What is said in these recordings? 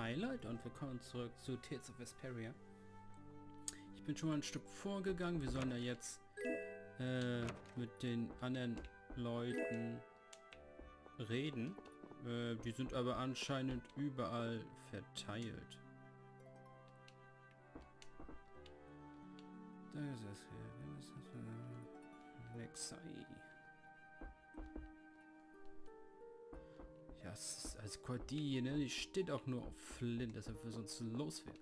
Hi Leute und willkommen zurück zu Tales of Vesperia. Ich bin schon mal ein Stück vorgegangen. Wir sollen ja jetzt mit den anderen Leuten reden. Die sind aber anscheinend überall verteilt. Da ist es hier. Alexei. Ja, es ist als Cordy, ne? Die steht auch nur auf Flint, deshalb wir sonst loswerden.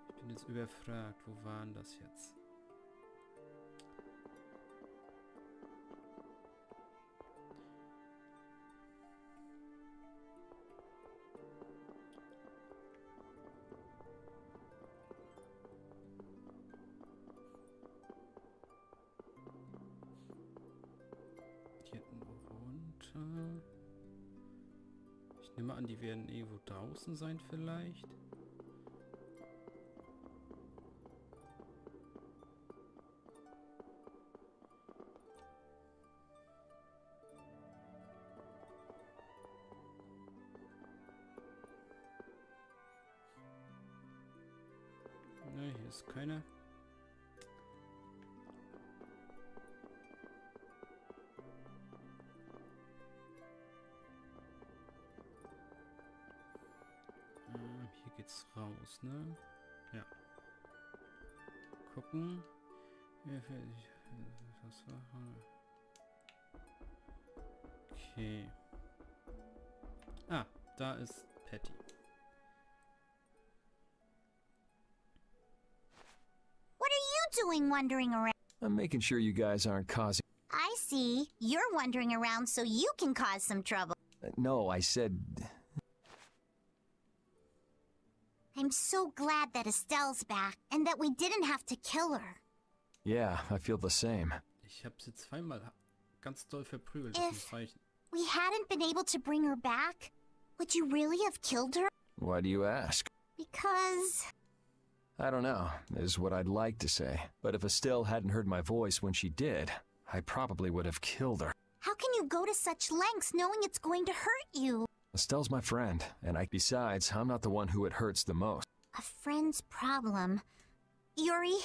Ich bin jetzt überfragt. Wo waren das jetzt? Hier runter. Ich nehme an, die werden irgendwo draußen sein vielleicht. Ne, hier ist keiner. Hier geht's raus, ne? Ja. Gucken. Das war. Okay. Ah, da ist Patty. What are you doing wandering around? I'm making sure you guys aren't causing... I see. You're wandering around so you can cause some trouble. No, I said... I'm so glad that Estelle's back and that we didn't have to kill her. Yeah, I feel the same. Ich habe sie zweimal ganz doll verprügelt. If we hadn't been able to bring her back, would you really have killed her? Why do you ask? Because... I don't know, is what I'd like to say. But if Estelle hadn't heard my voice when she did, I probably would have killed her. How can you go to such lengths knowing it's going to hurt you? Estelle's my friend, and besides, I'm not the one who it hurts the most. A friend's problem. Yuri,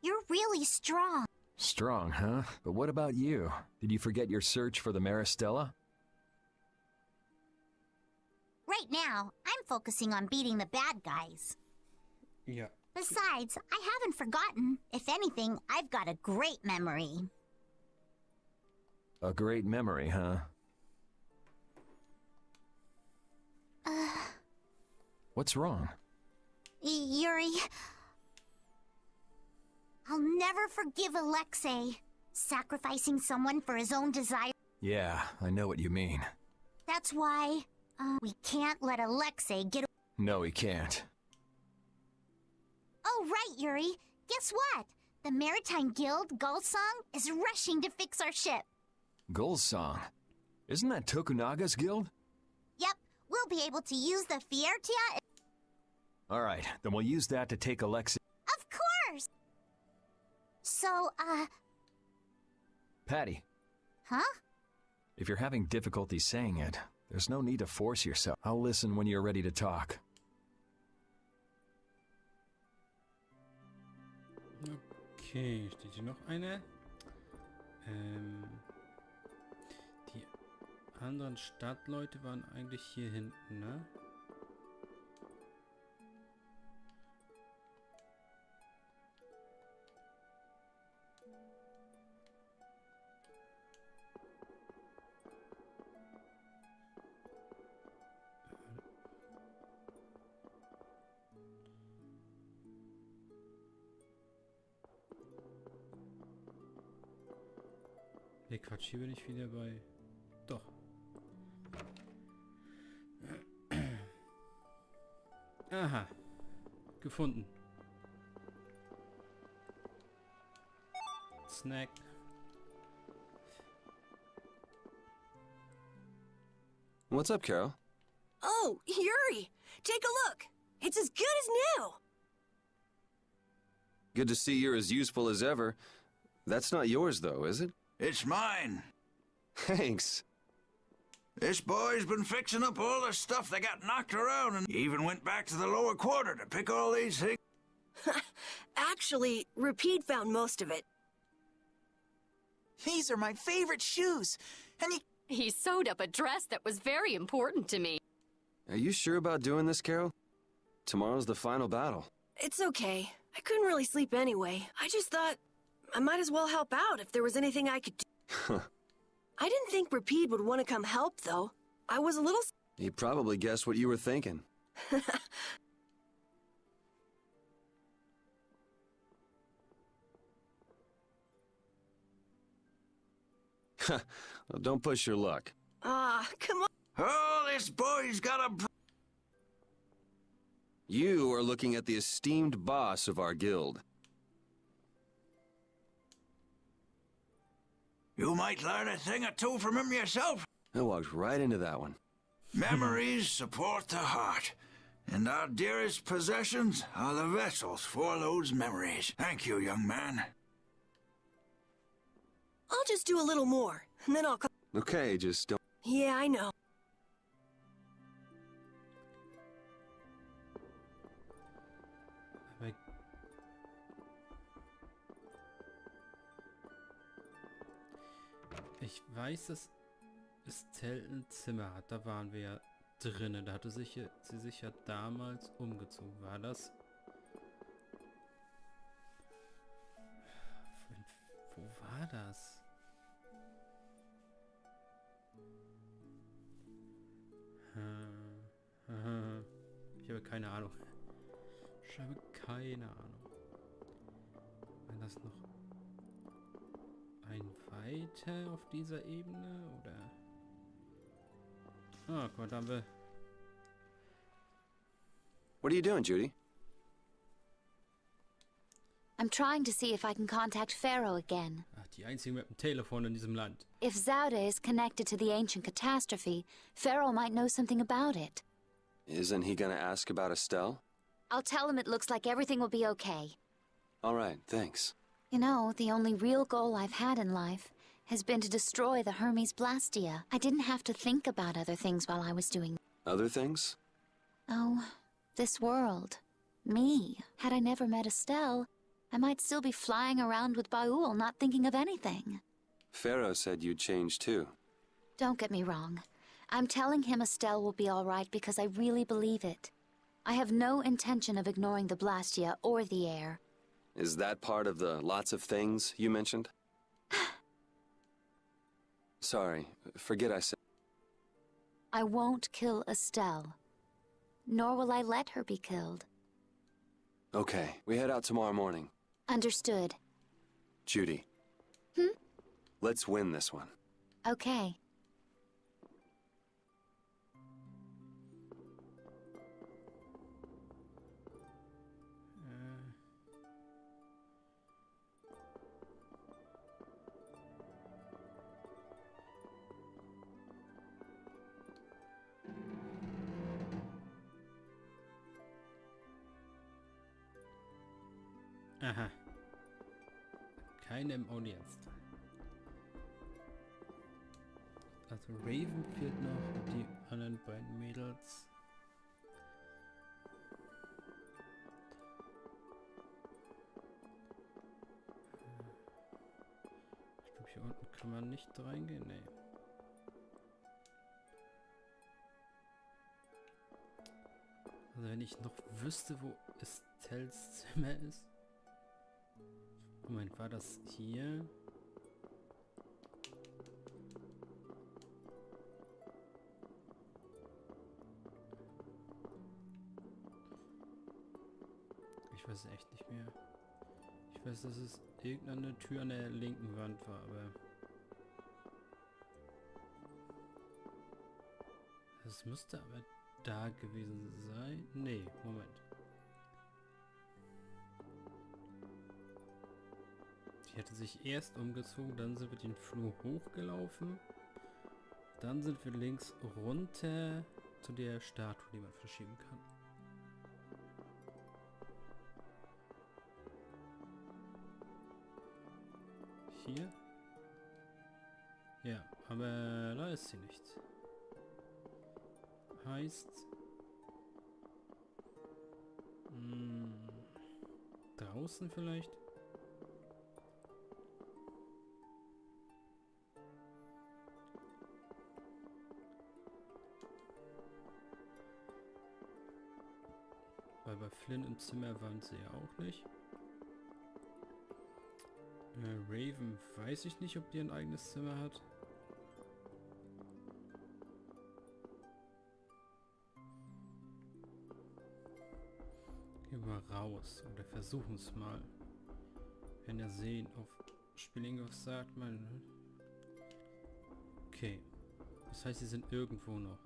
you're really strong. Strong, huh? But what about you? Did you forget your search for the Maristella? Right now, I'm focusing on beating the bad guys. Ja. Besides, I haven't forgotten. If anything, I've got a great memory. A great memory, huh? What's wrong? Yuri... I'll never forgive Alexei. Sacrificing someone for his own desire. Yeah, I know what you mean. That's why, we can't let Alexei get... No, he can't. Oh, right, Yuri. Guess what? The Maritime Guild, Gullsong, is rushing to fix our ship. Gullsong? Isn't that Tokunaga's guild? Yep, we'll be able to use the Fiertia... Alright, then we'll use that to take Alexei. Of course! So, Patty, Huh? if you're having difficulty saying it, there's no need to force yourself. I'll listen when you're ready to talk. Okay, steht hier noch einer? Die anderen Stadtleute waren eigentlich hier hinten, ne? Ne, Quatsch, hier bin ich wieder bei... Doch. Aha. Gefunden. Snack. What's up, Carol? Oh, Yuri! Take a look! It's as good as new! Good to see you're as useful as ever. That's not yours, though, is it? It's mine. Thanks. This boy's been fixing up all the stuff that got knocked around and even went back to the lower quarter to pick all these things. Actually, Repeat found most of it. These are my favorite shoes. And He sewed up a dress that was very important to me. Are you sure about doing this, Carol? Tomorrow's the final battle. It's okay. I couldn't really sleep anyway. I just thought I might as well help out if there was anything I could do. I didn't think Repeat would want to come help, though. I was a little... He probably guessed what you were thinking. Well, don't push your luck. Come on. Oh, this boy's got a... You are looking at the esteemed boss of our guild. You might learn a thing or two from him yourself. I walked right into that one. Memories support the heart, and our dearest possessions are the vessels for those memories. Thank you, young man. I'll just do a little more, and then I'll come... Okay, just don't... Yeah, I know. Aber ich weiß, dass Estelle ein Zimmer hat. Da waren wir ja drinnen. Da hatte sie sich ja damals umgezogen. War das? Wo war das? Ich habe keine Ahnung. Ich habe keine Ahnung. War das noch ein weiter auf dieser Ebene, oder? Ah, guck mal, da haben wir... What are you doing, Judy? I'm trying to see if I can contact Pharaoh again. Ach, die einzige mit dem Telefon in diesem Land. If Zaude is connected to the ancient catastrophe, Pharaoh might know something about it. Isn't he gonna ask about Estelle? I'll tell him it looks like everything will be okay. All right, thanks. You know, the only real goal I've had in life has been to destroy the Hermes Blastia. I didn't have to think about other things while I was doing... Other things? Oh, this world. Me. Had I never met Estelle, I might still be flying around with Baul, not thinking of anything. Pharaoh said you'd change too. Don't get me wrong. I'm telling him Estelle will be all right because I really believe it. I have no intention of ignoring the Blastia or the air. Is that part of the lots of things you mentioned? Sorry, forget I said... I won't kill Estelle. Nor will I let her be killed. Okay, we head out tomorrow morning. Understood. Judy. Let's win this one. Okay. Aha. Keine Audienz. Also Raven fehlt noch und die anderen beiden Mädels. Ich glaube, hier unten kann man nicht reingehen. Nee. Also wenn ich noch wüsste, wo Estelles Zimmer ist. Moment, war das hier? Ich weiß echt nicht mehr. Ich weiß, dass es irgendeine Tür an der linken Wand war, aber... Es müsste aber da gewesen sein. Nee, Moment. Die hätte sich erst umgezogen, dann sind wir den Flur hochgelaufen. Dann sind wir links runter zu der Statue, die man verschieben kann. Hier. Ja, aber da ist sie nicht. Heißt... draußen vielleicht? Weil bei Flynn im Zimmer waren sie ja auch nicht. Raven weiß ich nicht, ob die ein eigenes Zimmer hat. Gehen wir raus oder versuchen es mal. Wenn ja sehen, auf Spillinghoff sagt man. Ne? Okay. Das heißt, sie sind irgendwo noch.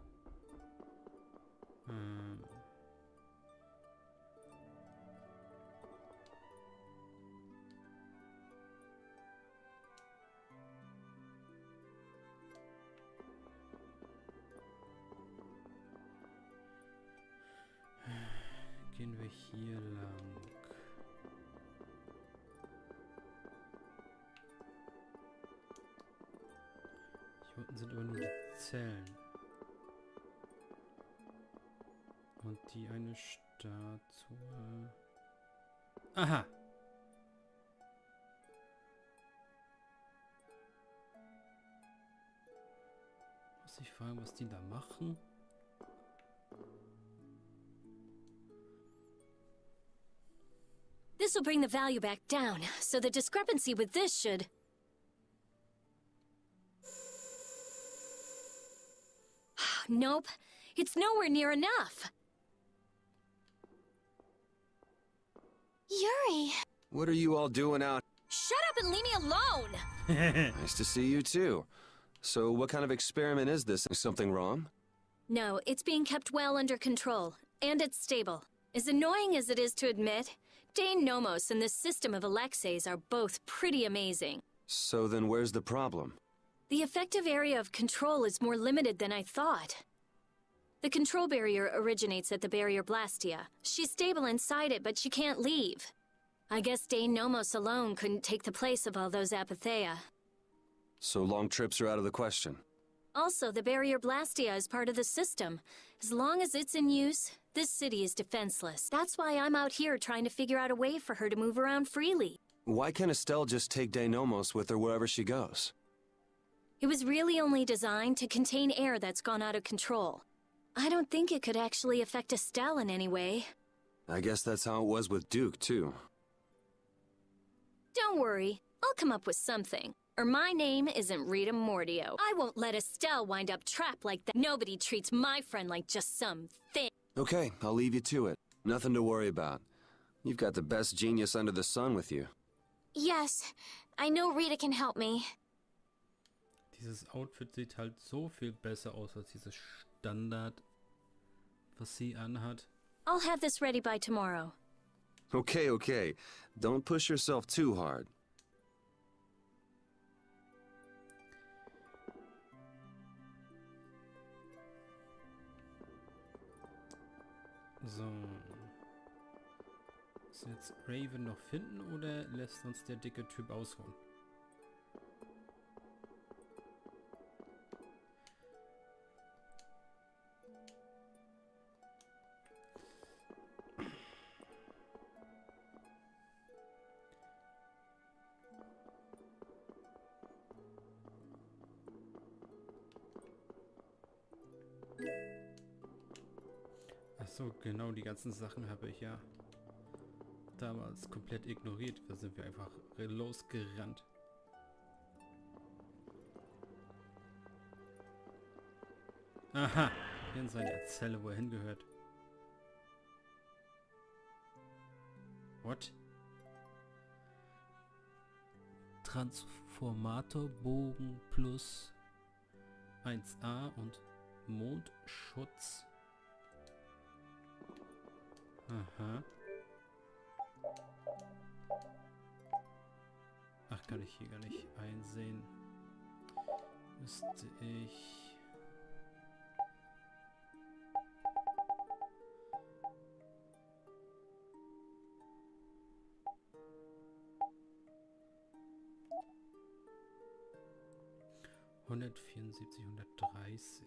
Gehen wir hier lang. Hier unten sind immer nur die Zellen. Und die eine Statue. Aha! Muss ich fragen, was die da machen? This will bring the value back down, so the discrepancy with this should... Nope, it's nowhere near enough. Yuri! What are you all doing out? Shut up and leave me alone! Nice to see you too. So what kind of experiment is this? Is something wrong? No, it's being kept well under control, and it's stable. As annoying as it is to admit, Dane Nomos and this system of Alexei's are both pretty amazing. So then where's the problem? The effective area of control is more limited than I thought. The control barrier originates at the barrier Blastia. She's stable inside it, but she can't leave. I guess Dane Nomos alone couldn't take the place of all those apatheia. So long trips are out of the question. Also, the barrier Blastia is part of the system. As long as it's in use, this city is defenseless. That's why I'm out here trying to figure out a way for her to move around freely. Why can't Estelle just take Denomos with her wherever she goes? It was really only designed to contain air that's gone out of control. I don't think it could actually affect Estelle in any way. I guess that's how it was with Duke, too. Don't worry, I'll come up with something. Or my name isn't Rita Mordio. I won't let Estelle wind up trapped like that. Nobody treats my friend like just some thing. Okay, I'll leave you to it. Nothing to worry about. You've got the best genius under the sun with you. Yes, I know Rita can help me. Dieses Outfit sieht halt so viel besser aus als dieses Standard, was sie anhat. I'll have this ready by tomorrow. Okay, okay. Don't push yourself too hard. So. Müssen wir jetzt Raven noch finden oder lässt uns der dicke Typ ausruhen? So, genau, die ganzen Sachen habe ich ja damals komplett ignoriert. Da sind wir einfach losgerannt. Aha, hier in seiner Zelle, wo er hingehört. What? Transformatorbogen plus 1A und Mondschutz. Aha. Ach, kann ich hier gar nicht einsehen. Müsste ich... 174, 130.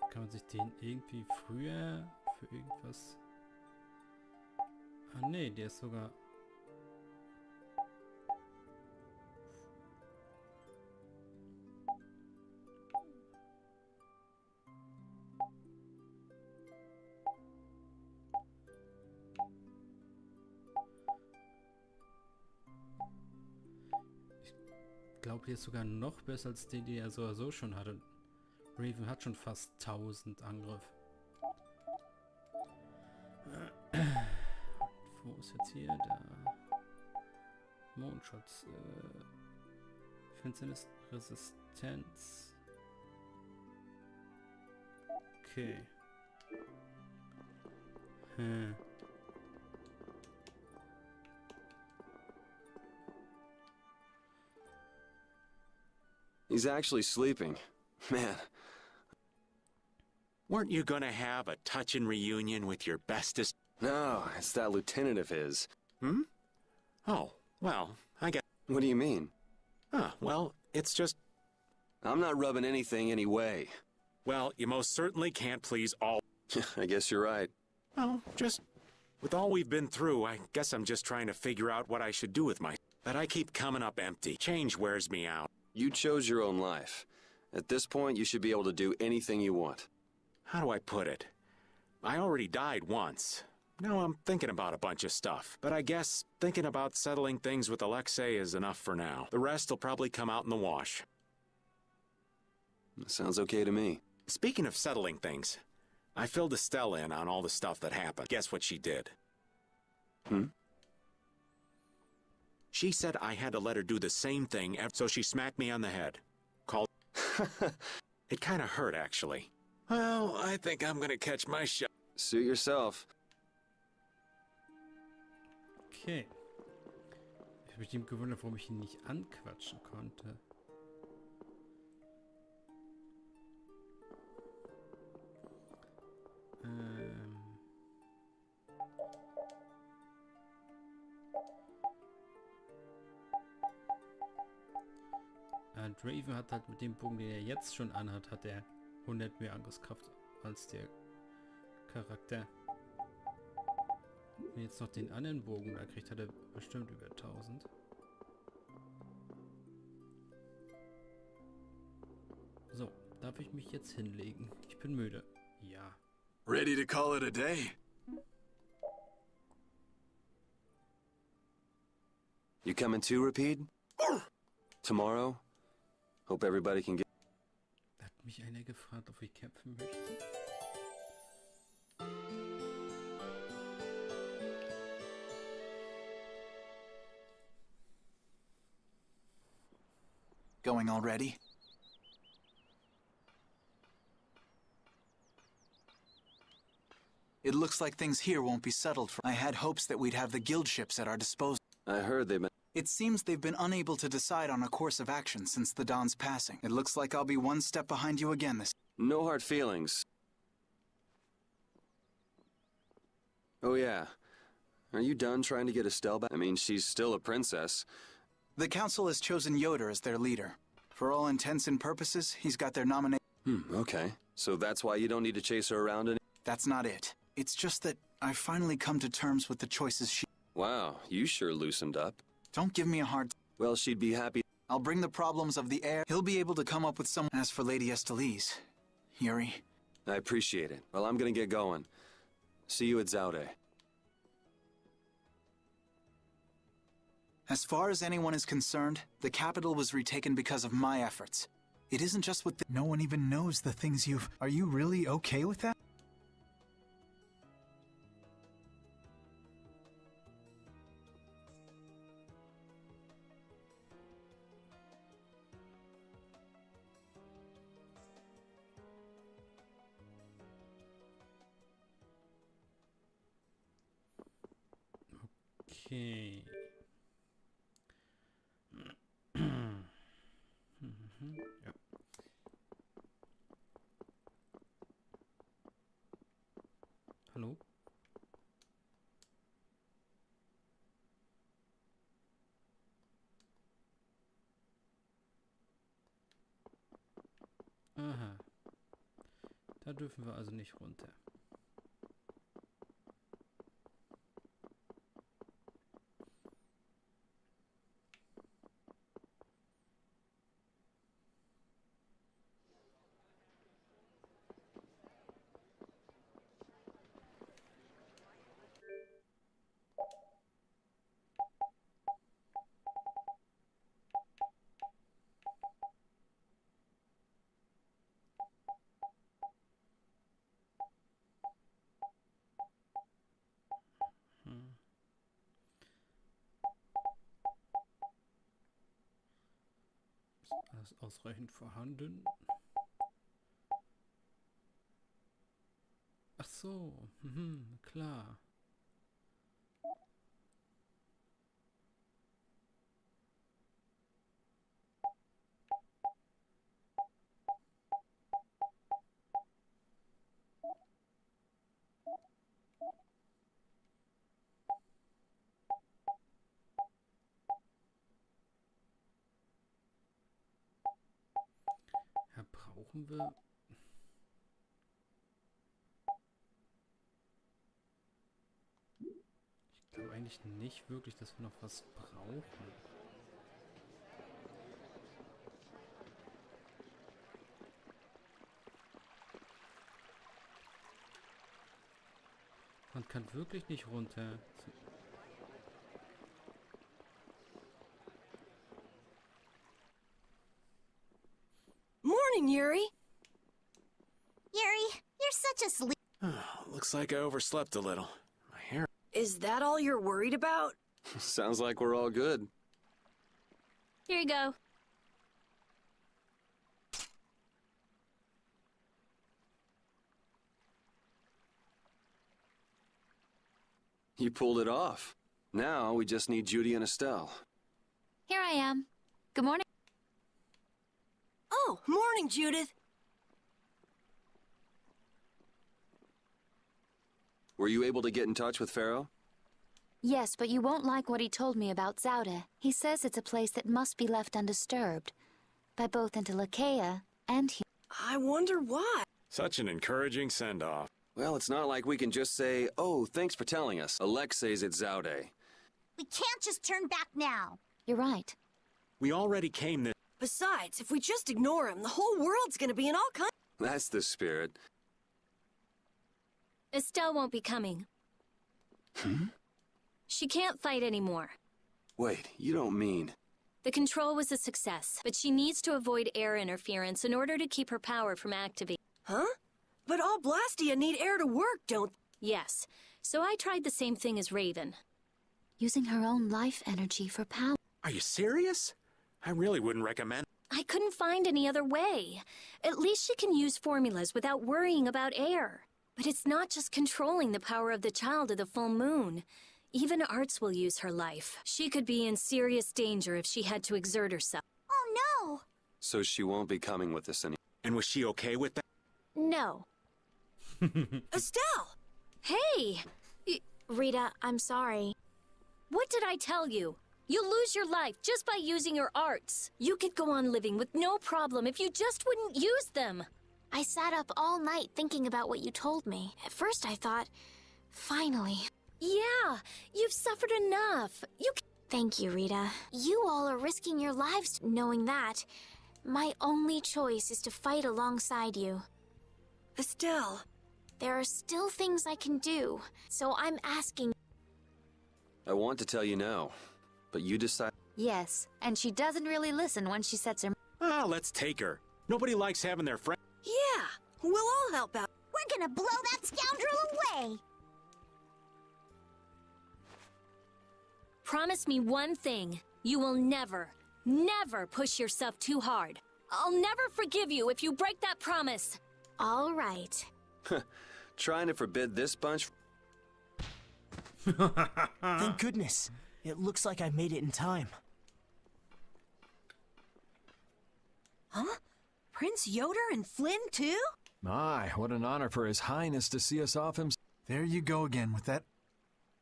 Kann man sich den irgendwie früher für irgendwas... Ah nee, der ist sogar... Ich glaube, hier ist sogar noch besser als den, den er so oder so schon hatte. Raven hat schon fast 1000 Angriff. Wo ist jetzt hier der Mondschutz? Finsternis, Resistenz. Okay. He's actually sleeping. Man. Weren't you gonna have a touching reunion with your bestest? No, it's that lieutenant of his. Hmm? Oh, well, I guess... What do you mean? Well, it's just... I'm not rubbing anything any way. Well, you most certainly can't please all... I guess you're right. Well, just... With all we've been through, I guess I'm just trying to figure out what I should do with my... But I keep coming up empty. Change wears me out. You chose your own life. At this point, you should be able to do anything you want. How do I put it? I already died once. Now I'm thinking about a bunch of stuff. But I guess thinking about settling things with Alexei is enough for now. The rest will probably come out in the wash. Sounds okay to me. Speaking of settling things, I filled Estelle in on all the stuff that happened. Guess what she did? She said I had to let her do the same thing, so she smacked me on the head. Called... It kind of hurt, actually. Well, I think I'm gonna catch my shot. Suit yourself. Okay. Ich habe mich dem gewundert, warum ich ihn nicht anquatschen konnte. Draven hat halt mit dem Bogen, den er jetzt schon anhat, hat er 100 mehr Angriffskraft als der Charakter. Wenn jetzt noch den anderen Bogen da kriegt, hat er bestimmt über 1000. So, darf ich mich jetzt hinlegen? Ich bin müde. Ja. Ready to call it a day? You coming too, Rapide? Tomorrow? Hope everybody can get... Hat mich einer gefragt, ob ich kämpfen möchte. Going already? It looks like things here won't be settled for... I had hopes that we'd have the guild ships at our disposal. I heard they've been... It seems they've been unable to decide on a course of action since the Don's passing. It looks like I'll be one step behind you again this... No hard feelings. Oh yeah. Are you done trying to get Estelle back? I mean, she's still a princess. The council has chosen Yoder as their leader. For all intents and purposes, he's got their nomination. Okay. So that's why you don't need to chase her around any... That's not it. It's just that I've finally come to terms with the choices she... Wow, you sure loosened up. Don't give me a hard... Well, she'd be happy... I'll bring the problems of the heir. He'll be able to come up with some... As for Lady Estellise, Yuri... I appreciate it. Well, I'm gonna get going. See you at Zaude. As far as anyone is concerned, the capital was retaken because of my efforts. It isn't just with the... No one even knows the things you've... Are you really okay with that? Okay. Ja. Hallo? Aha. Da dürfen wir also nicht runter. Ist alles ausreichend vorhanden? Ach so, klar. Ja, brauchen wir... Ich glaube eigentlich nicht wirklich, dass wir noch was brauchen. Man kann wirklich nicht runter. Morning, Yuri. Yuri, you're such a sleep. Looks like I overslept a little. My hair... Is that all you're worried about? Sounds like we're all good. Here you go. You pulled it off. Now we just need Judy and Estelle. Here I am. Good morning. Oh, morning, Judith. Were you able to get in touch with Pharaoh? Yes, but you won't like what he told me about Zaude. He says it's a place that must be left undisturbed by both Intellicheia and humans. I wonder why. Such an encouraging send-off. Well, it's not like we can just say, oh, thanks for telling us. Alexei's at Zaude. We can't just turn back now. You're right. We already came this... Besides, if we just ignore him, the whole world's gonna be in all kinds. That's the spirit. Estelle won't be coming. She can't fight anymore. Wait, you don't mean... The control was a success, but she needs to avoid air interference in order to keep her power from activating. Huh? But all Blastia need air to work, don't... Yes, so I tried the same thing as Raven. Using her own life energy for power. Are you serious? I really wouldn't recommend... I couldn't find any other way. At least she can use formulas without worrying about air. But it's not just controlling the power of the child of the full moon. Even Arts will use her life. She could be in serious danger if she had to exert herself. Oh no! So she won't be coming with us anymore. And was she okay with that? No. Estelle! Hey! Rita, I'm sorry. What did I tell you? You'll lose your life just by using your arts. You could go on living with no problem if you just wouldn't use them. I sat up all night thinking about what you told me. At first I thought, finally. Yeah, you've suffered enough. Thank you, Rita. You all are risking your lives knowing that. My only choice is to fight alongside you. Estelle. There are still things I can do, so I'm asking. I want to tell you now, but you decide... Yes, and she doesn't really listen when she sets her... Ah, let's take her. Nobody likes having their friend... Yeah, we'll all help out. We're gonna blow that scoundrel away! Promise me one thing. You will never, never push yourself too hard. I'll never forgive you if you break that promise. All right. Trying to forbid this bunch... Thank goodness. It looks like I made it in time. Huh? Prince Yoder and Flynn, too? My, what an honor for His Highness to see us off himself. There you go again with that.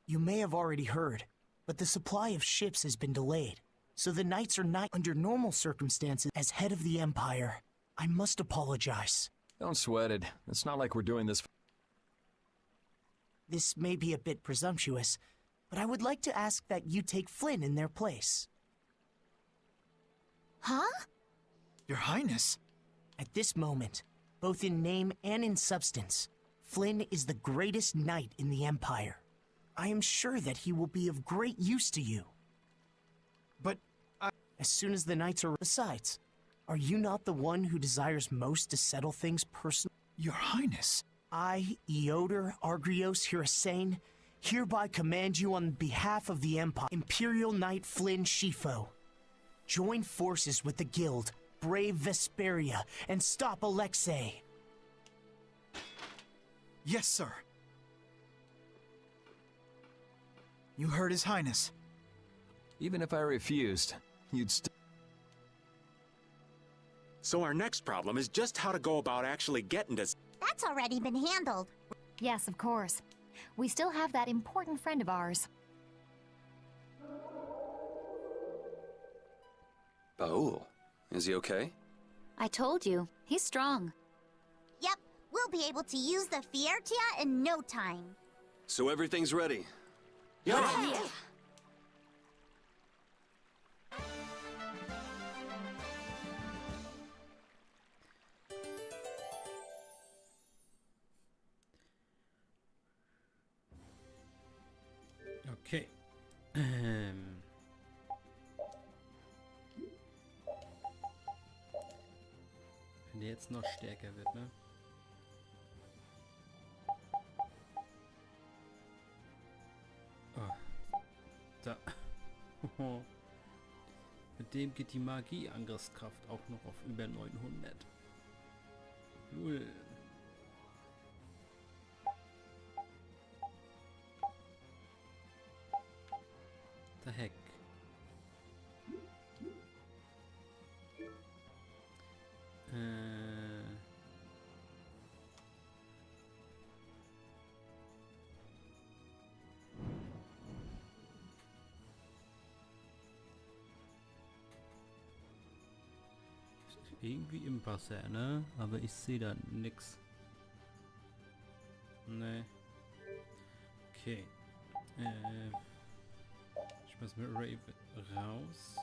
You may have already heard, but the supply of ships has been delayed, so the Knights are not under normal circumstances as head of the Empire. I must apologize. Don't sweat it. It's not like we're doing this. This may be a bit presumptuous, but I would like to ask that you take Flynn in their place. Huh? Your Highness? At this moment, both in name and in substance, Flynn is the greatest knight in the Empire. I am sure that he will be of great use to you. But as soon as the knights are... Besides, are you not the one who desires most to settle things personally? Your Highness. I, Eoder Argrios Hirasane, hereby command you on behalf of the Empire, Imperial Knight Flynn Shifo. Join forces with the Guild, brave Vesperia, and stop Alexei. Yes, sir. You heard His Highness. Even if I refused, you'd still... So our next problem is just how to go about actually getting to... That's already been handled. Yes, of course. We still have that important friend of ours. Baul, is he okay? I told you, he's strong. Yep, we'll be able to use the Fiertia in no time. So everything's ready. Yeah. Okay. Wenn der jetzt noch stärker wird, ne? Oh. Da. Mit dem geht die Magie-Angriffskraft auch noch auf über 900. Null. The heck. Irgendwie im Wasser, ne? Aber ich sehe da nix. Ne. Okay. Ich muss mit Raven raus.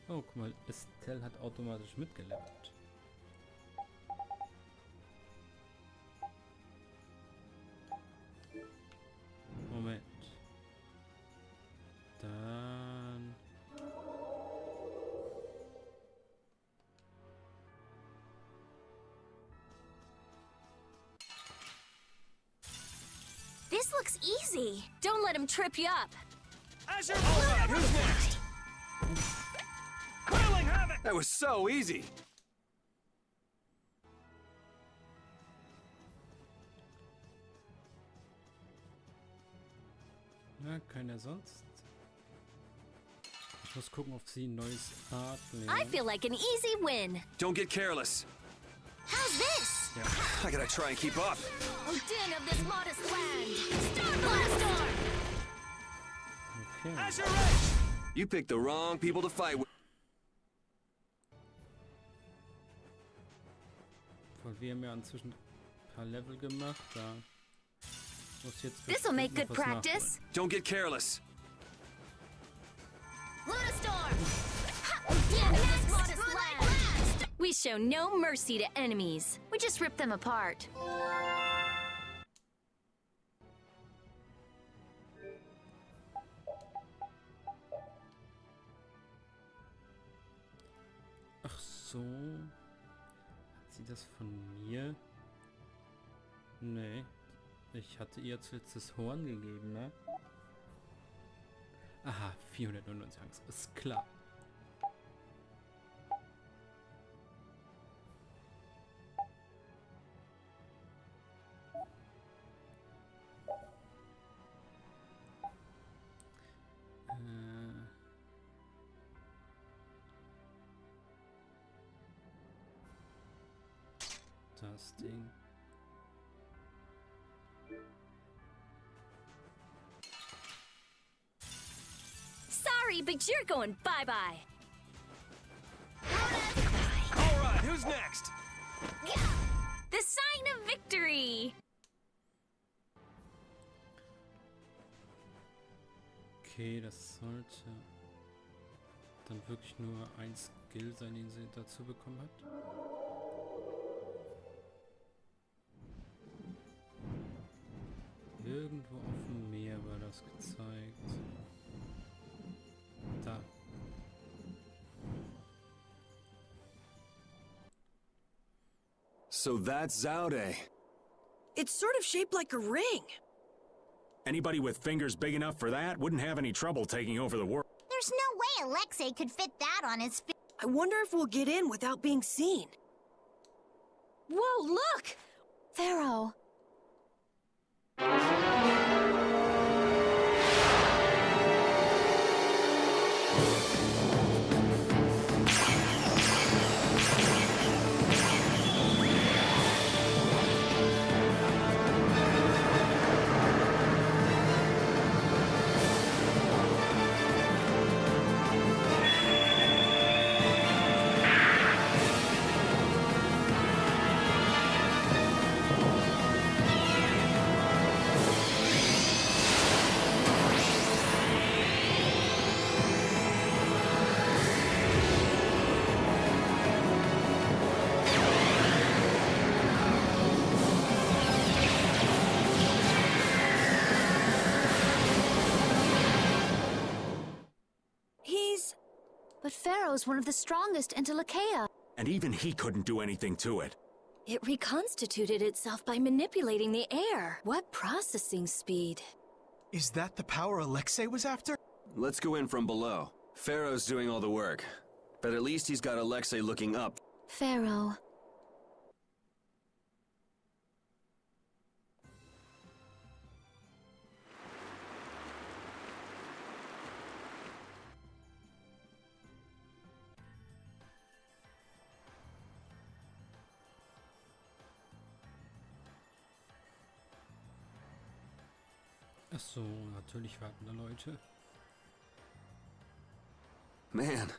Oh, guck mal, Estelle hat automatisch mitgelevelt. Moment. Dann... This looks easy. Don't let him trip you up. That was so easy. Na, keiner sonst. Ich muss gucken, ob sie ein neues Art nehmen. I feel like an easy win. Don't get careless. How's this? Ja. I gotta try and keep up. Oh, din of this modest land. Star blast storm. Okay. You picked the wrong people to fight with. Wir haben ja inzwischen ein paar Level gemacht. Da muss jetzt This'll make good was practice. nachholen. Don't get careless. Luna storm. Din of this modest land. We show no mercy to enemies. We just rip them apart. Ach so. Hat sie das von mir? Nee. Ich hatte ihr als letztes Horn gegeben, ne? Aha, 499 Angst. Ist klar. Das Ding. Sorry, but you're going bye-bye. who's next? The sign of victory! Okay, das sollte dann wirklich nur ein Skill sein, den sie dazu bekommen hat. Irgendwo auf dem Meer war das gezeigt. Da. So that's Zaude. It's sort of shaped like a ring. Anybody with fingers big enough for that wouldn't have any trouble taking over the world. There's no way Alexei could fit that on his fi- I wonder if we'll get in without being seen. Whoa, look! Pharaoh. But Pharaoh's one of the strongest in Lachaea. And even he couldn't do anything to it. It reconstituted itself by manipulating the air. What processing speed? Is that the power Alexei was after? Let's go in from below. Pharaoh's doing all the work. But at least he's got Alexei looking up. Pharaoh. Ach so, natürlich warten da Leute. Man,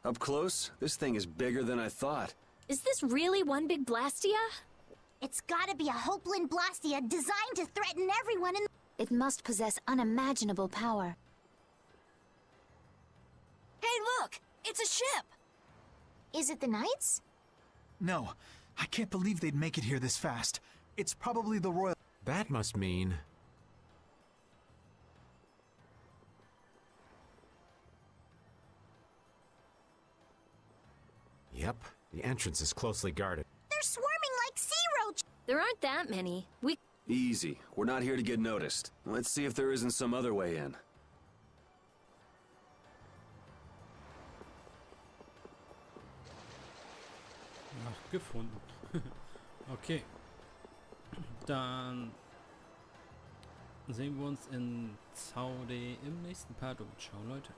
up close, this thing is bigger than I thought. Is this really one big blastia? It's gotta be a Hopeland Blastia designed to threaten everyone in... It must possess unimaginable power. Hey, look! It's a ship! Is it the Knights? No, I can't believe they'd make it here this fast. It's probably the Royal... That must mean... Yep, the entrance is closely guarded. They're swarming like sea roaches! There aren't that many. Easy. We're not here to get noticed. Let's see if there isn't some other way in. Ach, gefunden. Okay. Dann sehen wir uns in Zaude im nächsten Part und ciao, Leute.